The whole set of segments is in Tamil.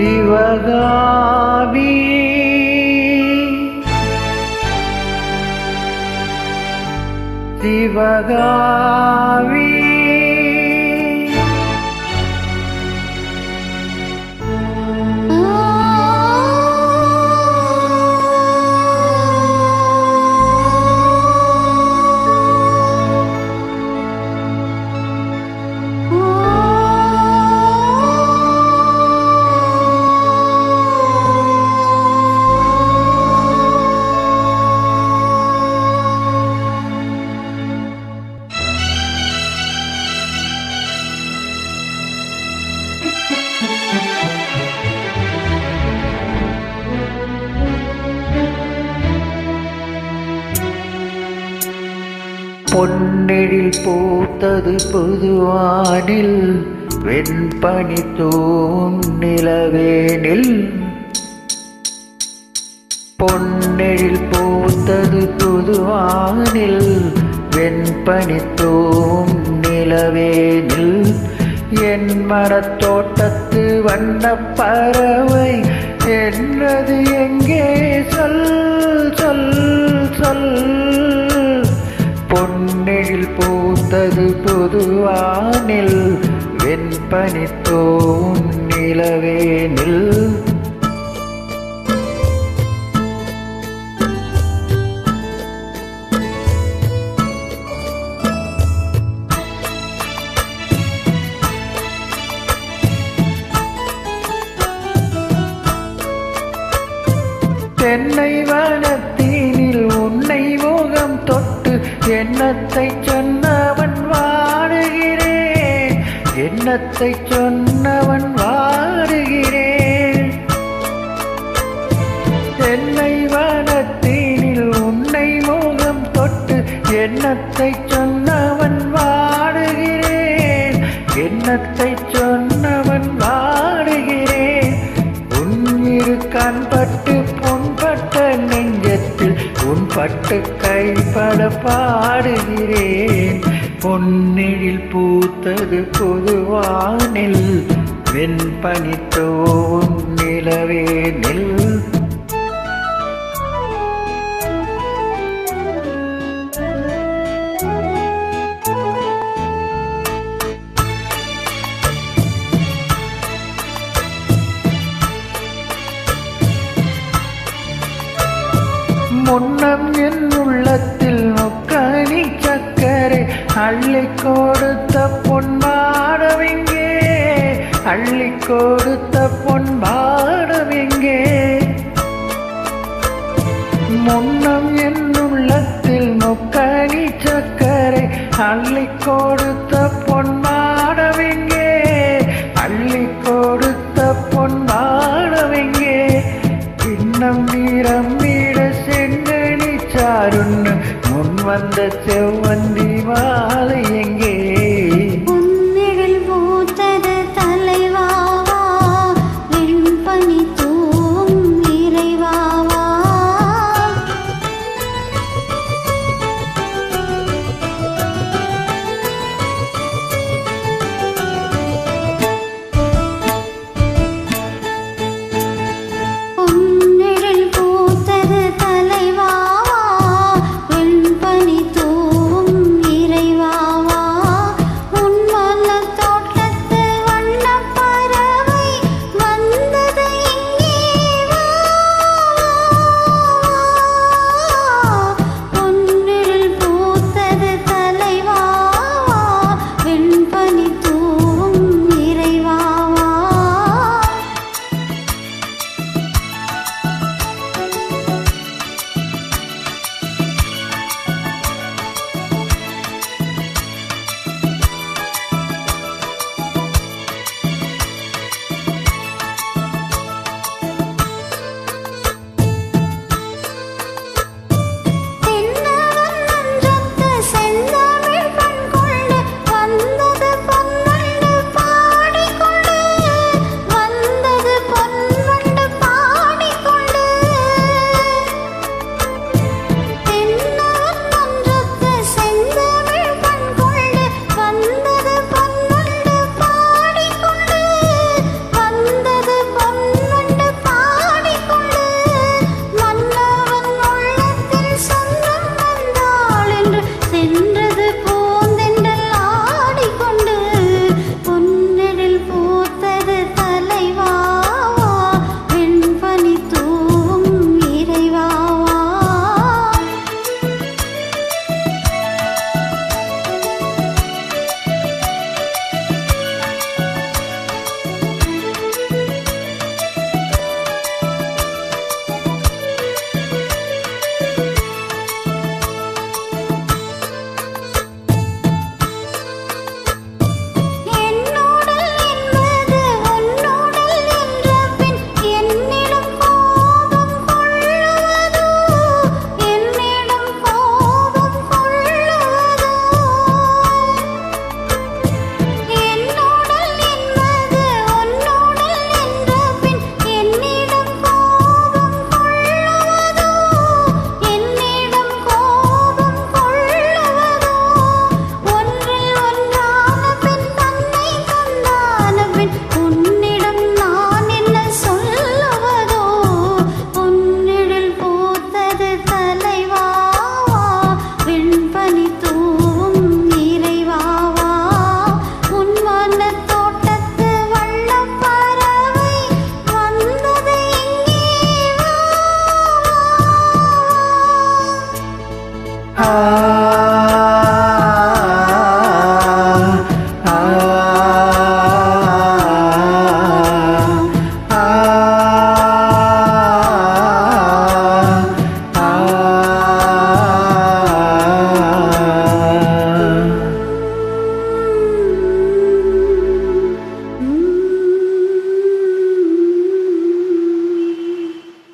சிவகாமி சிவகாமி பொன்னெழில் பூத்தது புதுவானில் வெண்பனி தூநிலவேனில் பொன்னெழில் பூத்தது புதுவானில் வெண்பனி தூநிலவேனில் என் மனத்தோட்டத்து வண்ணப் பறவை என்னது எங்கே சொல் சொல் சொல் பொன்னெழில் பூத்தது புதுவானில் வெண்பனி தூநிலவேனில் தென்னை வனத்தினில் உன்னை மோகம் தொட்டு எண்ணத்தை சொன்னவன் வாடுகிறேன் எண்ணத்தை சொன்னவன் வாடுகிறேன் தென்னை வனத்தினில் உன்னை மோகம் தொட்டு எண்ணத்தை சொன்னவன் வாடுகிறேன் எண்ணத்தை சொன்னவன் வாடுகிறேன் உன் இரு கண்பட்டு பொன்பட்ட நெஞ்சத்தில் உன் பட்டு கைப்பட பாடுகிறேன் பொன்னெழில் பூத்தது புதுவானில் வெண்பனி தூநிலவேனில் முன்னம் என் உள்ளத்தில் முக்கனி சக்கரை அள்ளி கொடுத்த பொன்பாடவெங்கே அள்ளி கொடுத்த பொன்பாடவெங்கே முன்னம் என் உள்ளத்தில் முக்கனி சக்கரை அள்ளி கொடுத்த பொன்பாடவெங்கே அள்ளி கொடுத்த பொன்பாடவெங்கே இன்னம் நீரம் சாருன்னு முன் வந்த செவ்வந்தி மாலை எங்கே பொன்னெழில் பூத்தது தலைவாவா வெண்பனி தூம் இறைவாவா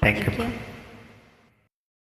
தேங்க்யூ. தேங்க்யூ.